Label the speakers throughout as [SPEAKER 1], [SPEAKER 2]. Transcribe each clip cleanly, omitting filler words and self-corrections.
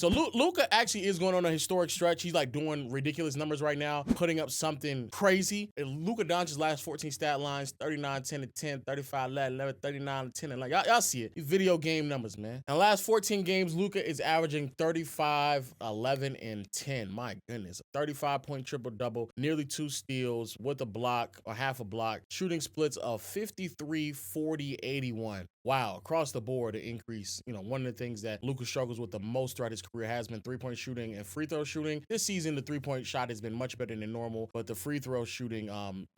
[SPEAKER 1] So Luka actually is going on a historic stretch. He's like doing ridiculous numbers right now, putting up something crazy. Luka Doncic's last 14 stat lines, 39, 10 to 10, 35, 11, 39, 10. And like, y'all see it. These video game numbers, man. In the last 14 games, Luka is averaging 35, 11, and 10. My goodness. 35-point triple-double, nearly 2 steals with a block or half a block, shooting splits of 53, 40, 81. Wow, across the board, an increase. You know, one of the things that Luka struggles with the most throughout his career has been three-point shooting and free throw shooting. This season, the three-point shot has been much better than normal, but the free throw shooting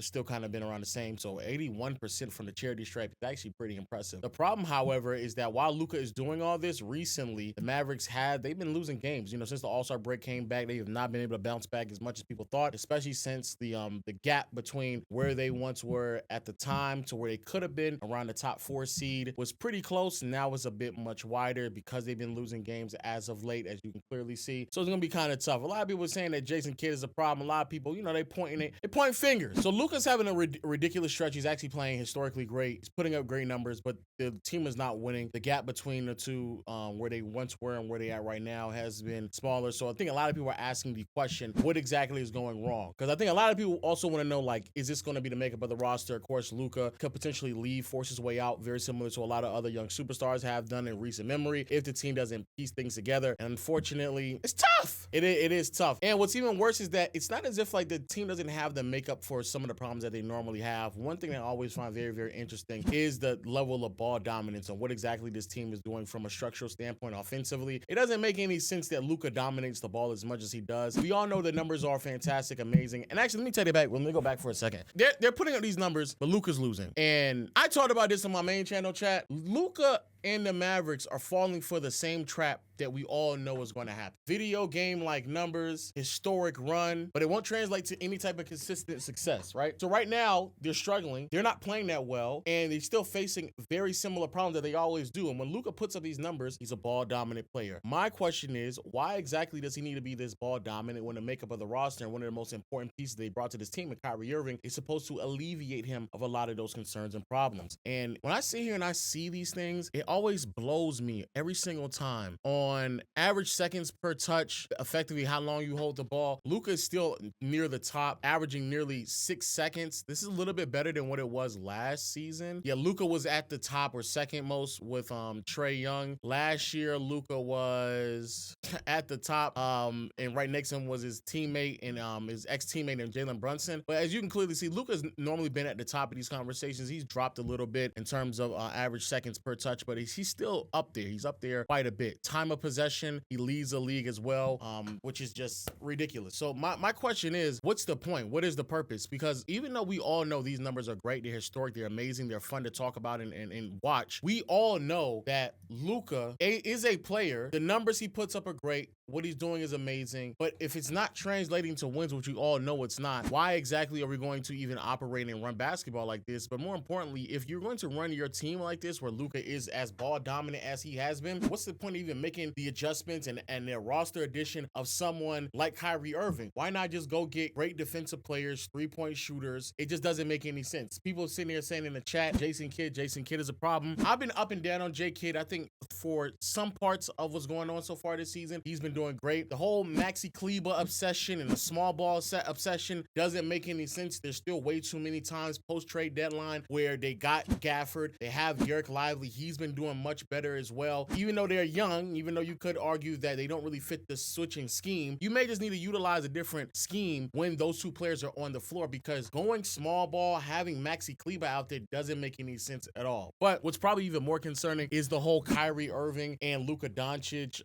[SPEAKER 1] still kind of been around the same. So 81% from the charity stripe is actually pretty impressive. The problem, however, is that while Luka is doing all this recently, the Mavericks they've been losing games. You know, since the All-Star break came back, they have not been able to bounce back as much as people thought, especially since the gap between where they once were at the time to where they could have been around the top 4 seed was pretty close. Now it's a bit much wider because they've been losing games as of late, as you can clearly see. So it's going to be kind of tough. A lot of people are saying that Jason Kidd is a problem. A lot of people, you know, they point fingers. So Luka's having a ridiculous stretch. He's actually playing historically great. He's putting up great numbers, but the team is not winning. The gap between the two, where they once were and where they are right now, has been smaller. So I think a lot of people are asking the question, what exactly is going wrong? Because I think a lot of people also want to know, like, is this going to be the makeup of the roster? Of course, Luka could potentially leave, force his way out, very similar to a lot of other young superstars have done in recent memory if the team doesn't piece things together. And unfortunately, it's tough. It is tough. And what's even worse is that it's not as if like the team doesn't have the makeup for some of the problems that they normally have. One thing that I always find very, very interesting is the level of ball dominance and what exactly this team is doing from a structural standpoint offensively. It doesn't make any sense that Luka dominates the ball as much as he does. We all know the numbers are fantastic, amazing. And actually, let me take it back. Let me go back for a second. They're putting up these numbers, but Luka's losing. And I talked about this on my main channel chat. Luka and the Mavericks are falling for the same trap that we all know is going to happen. Video game-like numbers, historic run, but it won't translate to any type of consistent success, right? So right now, they're struggling. They're not playing that well, and they're still facing very similar problems that they always do. And when Luka puts up these numbers, he's a ball-dominant player. My question is, why exactly does he need to be this ball-dominant when the makeup of the roster and one of the most important pieces they brought to this team, Kyrie Irving, is supposed to alleviate him of a lot of those concerns and problems? And when I sit here and I see these things, it always blows me every single time. On average seconds per touch, effectively how long you hold the ball, Luka is still near the top, averaging nearly 6 seconds. This is a little bit better than what it was last season. Yeah, Luka was at the top or second most with Trae Young. Last year, Luka was at the top, and right next to him was his teammate and his ex-teammate named Jalen Brunson. But as you can clearly see, Luka's normally been at the top of these conversations. He's dropped a little bit in terms of average seconds per touch, but he's still up there. He's up there quite a bit. Time of possession, he leads the league as well, which is just ridiculous. So my question is, what's the point? What is the purpose? Because even though we all know these numbers are great, they're historic, they're amazing, they're fun to talk about and watch, we all know that Luka is a player. The numbers he puts up are great. What he's doing is amazing. But if it's not translating to wins, which we all know it's not, why exactly are we going to even operate and run basketball like this? But more importantly, if you're going to run your team like this, where Luka is as ball dominant as he has been, what's the point of even making the adjustments and their roster addition of someone like Kyrie Irving? Why not just go get great defensive players, three-point shooters? It just doesn't make any sense. People sitting here saying in the chat, Jason Kidd is a problem. I've been up and down on J Kidd. I think for some parts of what's going on so far this season, he's been doing great. The whole Maxi Kleber obsession and the small ball set obsession doesn't make any sense. There's still way too many times post-trade deadline where they got Gafford. They have Derek Lively. He's been doing much better as well. Even though they're young, even though you could argue that they don't really fit the switching scheme, you may just need to utilize a different scheme when those two players are on the floor, because going small ball, having Maxi Kleber out there doesn't make any sense at all. But what's probably even more concerning is the whole Kyrie Irving and Luka Doncic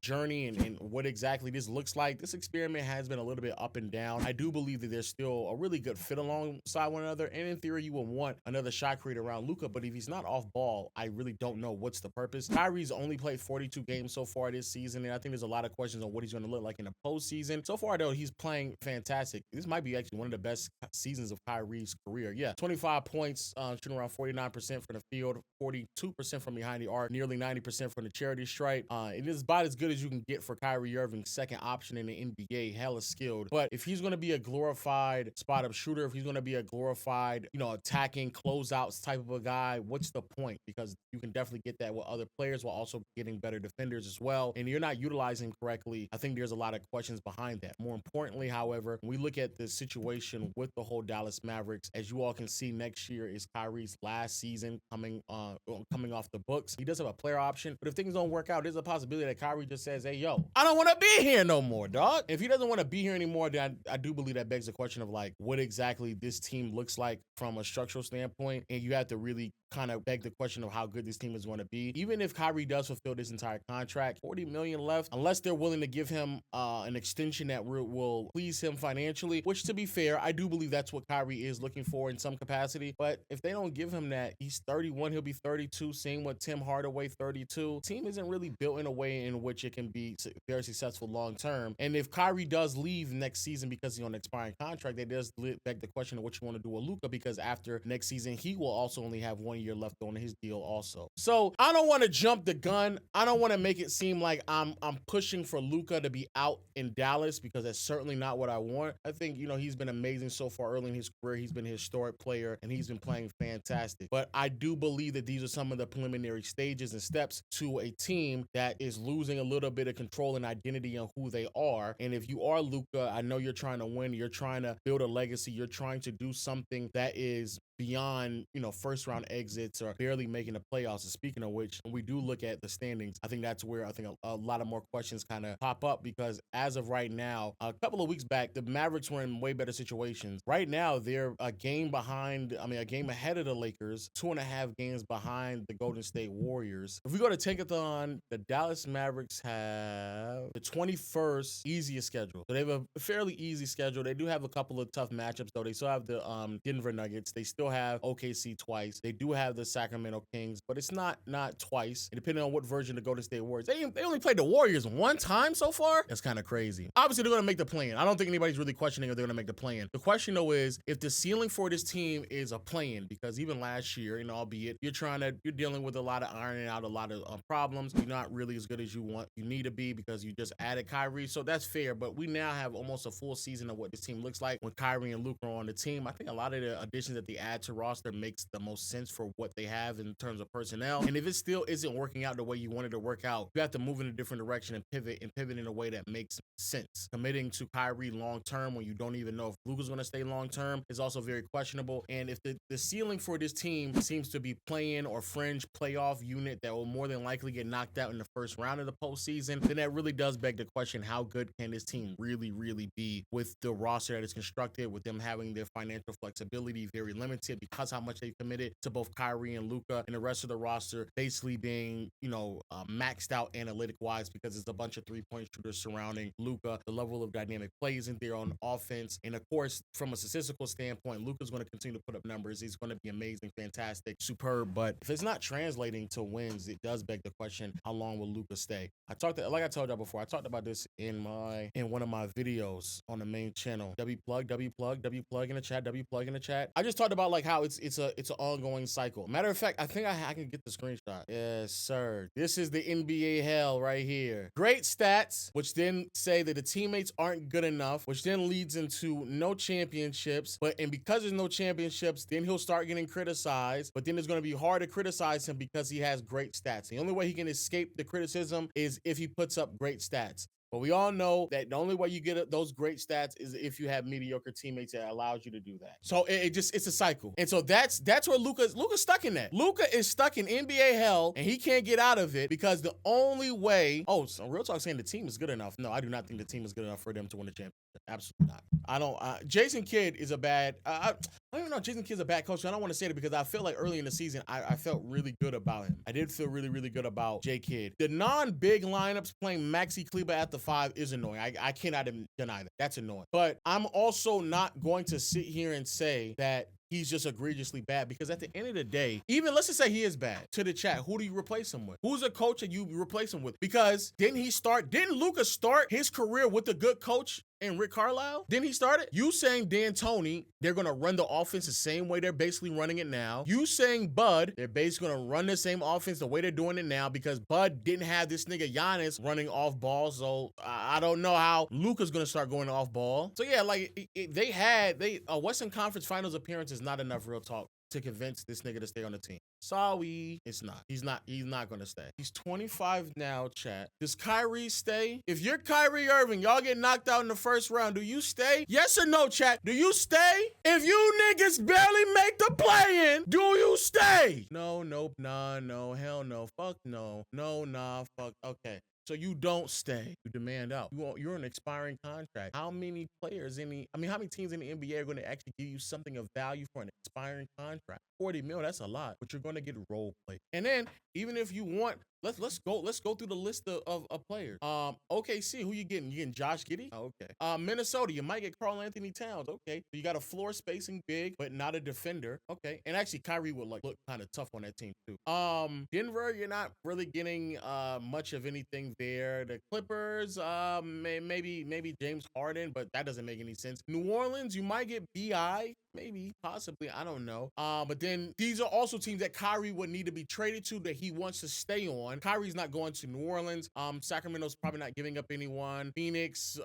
[SPEAKER 1] journey and what exactly this looks like. This experiment has been a little bit up and down. I do believe that there's still a really good fit alongside one another, and in theory, you will want another shot creator around Luka, but if he's not off ball, I really don't know what's the purpose. Kyrie's only played 42 games so far this season, and I think there's a lot of questions on what he's going to look like in the postseason. So far, though, he's playing fantastic. This might be actually one of the best seasons of Kyrie's career. Yeah, 25 points, shooting around 49% from the field, 42% from behind the arc, nearly 90% from the charity stripe. It is about as good as you can get for for Kyrie Irving, second option in the NBA, hella skilled. But if he's going to be a glorified spot-up shooter, if he's going to be a glorified, attacking closeouts type of a guy, what's the point? Because you can definitely get that with other players while also getting better defenders as well. And you're not utilizing correctly. I think there's a lot of questions behind that. More importantly, however, when we look at the situation with the whole Dallas Mavericks, as you all can see, next year is Kyrie's last season coming off the books. He does have a player option, but if things don't work out, there's a possibility that Kyrie just says, hey, yo, I don't want to be here no more, dog. If he doesn't want to be here anymore, then I do believe that begs the question of like what exactly this team looks like from a structural standpoint. And you have to really kind of beg the question of how good this team is going to be. Even if Kyrie does fulfill this entire contract, $40 million left, unless they're willing to give him an extension that will please him financially, which to be fair, I do believe that's what Kyrie is looking for in some capacity. But if they don't give him that, he's 31, he'll be 32, same with Tim Hardaway, 32. Team isn't really built in a way in which it can be very successful long term. And if Kyrie does leave next season because he's on an expiring contract, that does beg the question of what you want to do with Luka, because after next season, he will also only have 1 year left on his deal also. So I don't want to jump the gun. I don't want to make it seem like I'm pushing for Luka to be out in Dallas, because that's certainly not what I want. I think, he's been amazing so far early in his career. He's been a historic player and he's been playing fantastic. But I do believe that these are some of the preliminary stages and steps to a team that is losing a little bit of control and identity on who they are. And if you are Luka, I know you're trying to win. You're trying to build a legacy. You're trying to do something that is beyond, first round exits or barely making the playoffs. And speaking of which, when we do look at the standings, I think that's where I think a lot of more questions kind of pop up, because as of right now, a couple of weeks back, the Mavericks were in way better situations. Right now, they're a game ahead of the Lakers, 2.5 games behind the Golden State Warriors. If we go to Tankathon, the Dallas Mavericks have the 21st easiest schedule. So they have a fairly easy schedule. They do have a couple of tough matchups, though. They still have the Denver Nuggets. They still have OKC twice. They do have the Sacramento Kings, but it's not twice. And depending on what version of Golden State Warriors, they only played the Warriors one time so far. That's kind of crazy. Obviously, they're going to make the play-in. I don't think anybody's really questioning if they're going to make the play-in. The question, though, is if the ceiling for this team is a play-in, because even last year, albeit you're dealing with a lot of ironing out a lot of problems. You're not really as good as you need to be, because you just added Kyrie. So that's fair. But we now have almost a full season of what this team looks like when Kyrie and Luka are on the team. I think a lot of the additions that they add to roster makes the most sense for what they have in terms of personnel. And if it still isn't working out the way you wanted to work out, you have to move in a different direction and pivot in a way that makes sense. Committing to Kyrie long term when you don't even know if Luka's going to stay long term is also very questionable. And if the ceiling for this team seems to be playing or fringe playoff unit that will more than likely get knocked out in the first round of the postseason, then that really does beg the question, how good can this team really be with the roster that is constructed, with them having their financial flexibility very limited because how much they've committed to both Kyrie and Luka, and the rest of the roster basically being, maxed out analytic wise, because there's a bunch of three-point shooters surrounding Luka. The level of dynamic play isn't there on offense. And of course, from a statistical standpoint, Luka's going to continue to put up numbers. He's going to be amazing, fantastic, superb. But if it's not translating to wins, it does beg the question, how long will Luka stay? Like I told y'all before, I talked about this in one of my videos on the main channel. W plug in the chat. I just talked about like how it's an ongoing cycle. Matter of fact, I think I can get the screenshot. Yes, sir. This is the NBA hell right here. Great stats, which then say that the teammates aren't good enough, which then leads into no championships. And because there's no championships, then he'll start getting criticized. But then it's going to be hard to criticize him because he has great stats. The only way he can escape the criticism is if he puts up great stats. But we all know that the only way you get those great stats is if you have mediocre teammates that allows you to do that. So it's a cycle. And so that's where Luka's stuck in that. Luka is stuck in NBA hell and he can't get out of it because the only way, so Real Talk saying the team is good enough. No, I do not think the team is good enough for them to win the championship. Absolutely not. I don't, Jason Kidd is a bad, I don't even know if Jason Kidd's a bad coach. I don't want to say it because I feel like early in the season, I felt really good about him. I did feel really, really good about J Kidd. The non-big lineups playing Maxi Kleber at the 5 is annoying. I cannot deny that. That's annoying. But I'm also not going to sit here and say that he's just egregiously bad. Because at the end of the day, even let's just say he is bad, to the chat, who do you replace him with? Who's a coach that you replace him with? Because didn't Luka start his career with a good coach and Rick Carlisle? Didn't he start it? You saying D'Antoni, they're going to run the offense the same way they're basically running it now. You saying Bud, they're basically going to run the same offense the way they're doing it now because Bud didn't have this nigga Giannis running off ball. So I don't know how Luka's going to start going off ball. So yeah, like a Western Conference Finals appearance is not enough, real talk, to convince this nigga to stay on the team. Sorry, it's not. He's not gonna stay. He's 25 now, chat. Does Kyrie stay? If you're Kyrie Irving, y'all get knocked out in the first round, do you stay? Yes or no, chat? Do you stay? If you niggas barely make the play-in, do you stay? No, nope, nah, no, hell no, fuck no, no, nah, fuck, okay. So you don't stay. You demand out. You're an expiring contract. How many teams in the NBA are going to actually give you something of value for an expiring contract? 40 mil, that's a lot, but you're going to get role play. And then even if you want, let's go through the list of players. OKC, who you getting? You getting Josh Giddey? Oh, okay. Minnesota, you might get Karl Anthony Towns. Okay. So you got a floor spacing big, but not a defender. Okay. And actually Kyrie would look kind of tough on that team too. Denver, you're not really getting much of anything there. The Clippers, maybe James Harden, but that doesn't make any sense. New Orleans, you might get BI. Maybe, possibly, I don't know. But then these are also teams that Kyrie would need to be traded to that he wants to stay on. Kyrie's not going to New Orleans. Sacramento's probably not giving up anyone. Phoenix,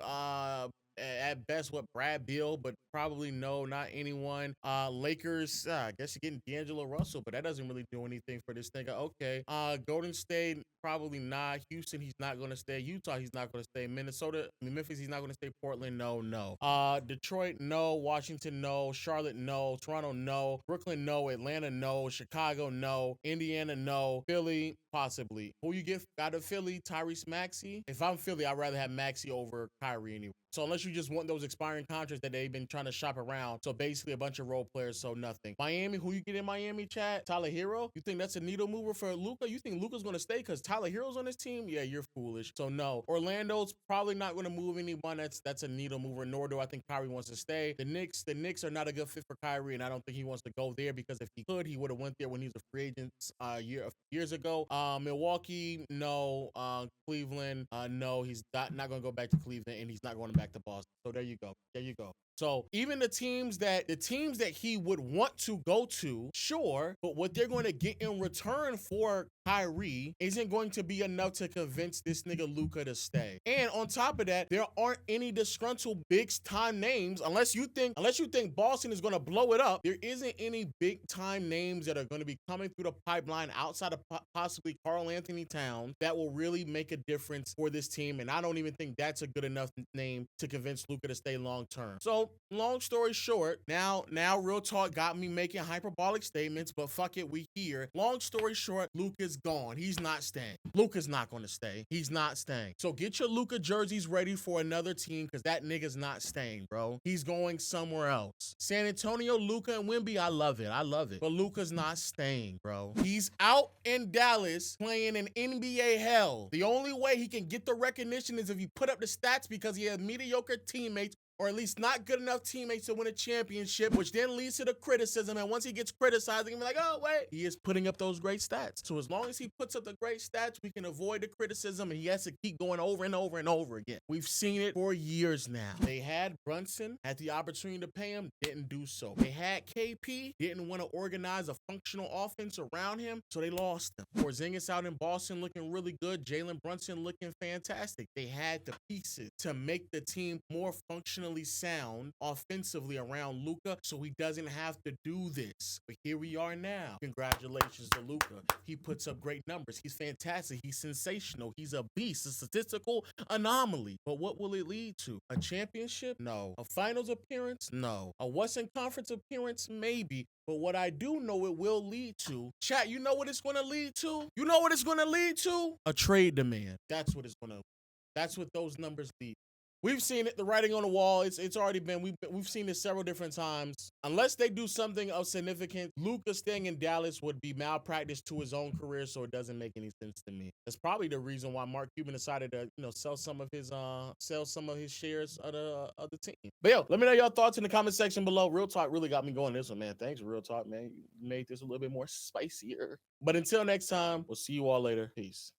[SPEAKER 1] at best, Brad Beal, but probably no, not anyone. Lakers, I guess you're getting D'Angelo Russell, but that doesn't really do anything for this nigga. Okay. Golden State, probably not. Houston, he's not going to stay. Utah, he's not going to stay. Memphis, he's not going to stay. Portland, no. Detroit, no. Washington, no. Charlotte, no. Toronto, no. Brooklyn, no. Atlanta, no. Chicago, no. Indiana, no. Philly, possibly. Who you get out of Philly? Tyrese Maxey? If I'm Philly, I'd rather have Maxey over Kyrie anyway. So unless you just want those expiring contracts that they've been trying to shop around, so basically a bunch of role players, so nothing. Miami, who you get in Miami, chat? Tyler Hero? You think that's a needle mover for Luka? You think Luka's going to stay because Tyler Hero's on this team? Yeah, you're foolish. So no. Orlando's probably not going to move anyone. That's a needle mover, nor do I think Kyrie wants to stay. The Knicks are not a good fit for Kyrie, and I don't think he wants to go there because if he could, he would have went there when he was a free agent years ago. Milwaukee, no. Cleveland, no. He's not going to go back to Cleveland, and he's not going back to Boston. So there you go. So even the teams that he would want to go to, sure, but what they're going to get in return for Kyrie isn't going to be enough to convince this nigga Luka to stay. And on top of that, there aren't any disgruntled big time names unless you think Boston is going to blow it up. There isn't any big time names that are going to be coming through the pipeline outside of possibly Karl Anthony Towns that will really make a difference for this team. And I don't even think that's a good enough name to convince Luka to stay long term. So long story short, now real talk got me making hyperbolic statements, but fuck it, we here. Long story short, Luka's gone. He's not staying. Luka's not going to stay. He's not staying. So get your Luka jerseys ready for another team because that nigga's not staying, bro. He's going somewhere else. San Antonio, Luka and Wemby, I love it. But Luka's not staying, bro. He's out in Dallas playing in NBA hell. The only way he can get the recognition is if he put up the stats because he has mediocre teammates, or at least not good enough teammates to win a championship, which then leads to the criticism. And once he gets criticized, he can be like, oh, wait, he is putting up those great stats. So as long as he puts up the great stats, we can avoid the criticism, and he has to keep going over and over and over again. We've seen it for years now. They had Brunson, had the opportunity to pay him, didn't do so. They had KP, didn't want to organize a functional offense around him, so they lost him. Porzingis out in Boston looking really good. Jalen Brunson looking fantastic. They had the pieces to make the team more functional sound offensively around Luka, so he doesn't have to do this. But here we are now. Congratulations to Luka. He puts up great numbers. He's fantastic. He's sensational. He's a beast, a statistical anomaly. But what will it lead to? A championship? No. A finals appearance? No. A Western Conference appearance? Maybe. But what I do know it will lead to, chat, you know what it's going to lead to? You know what it's going to lead to? A trade demand. That's what those numbers lead. We've seen it, the writing on the wall. It's already been. We've seen this several different times. Unless they do something of significance, Luka staying in Dallas would be malpractice to his own career, so it doesn't make any sense to me. That's probably the reason why Mark Cuban decided to sell some of his shares of the team. But yo, let me know your thoughts in the comment section below. Real talk really got me going this one, man. Thanks, Real Talk, man. You made this a little bit more spicier. But until next time, we'll see you all later. Peace.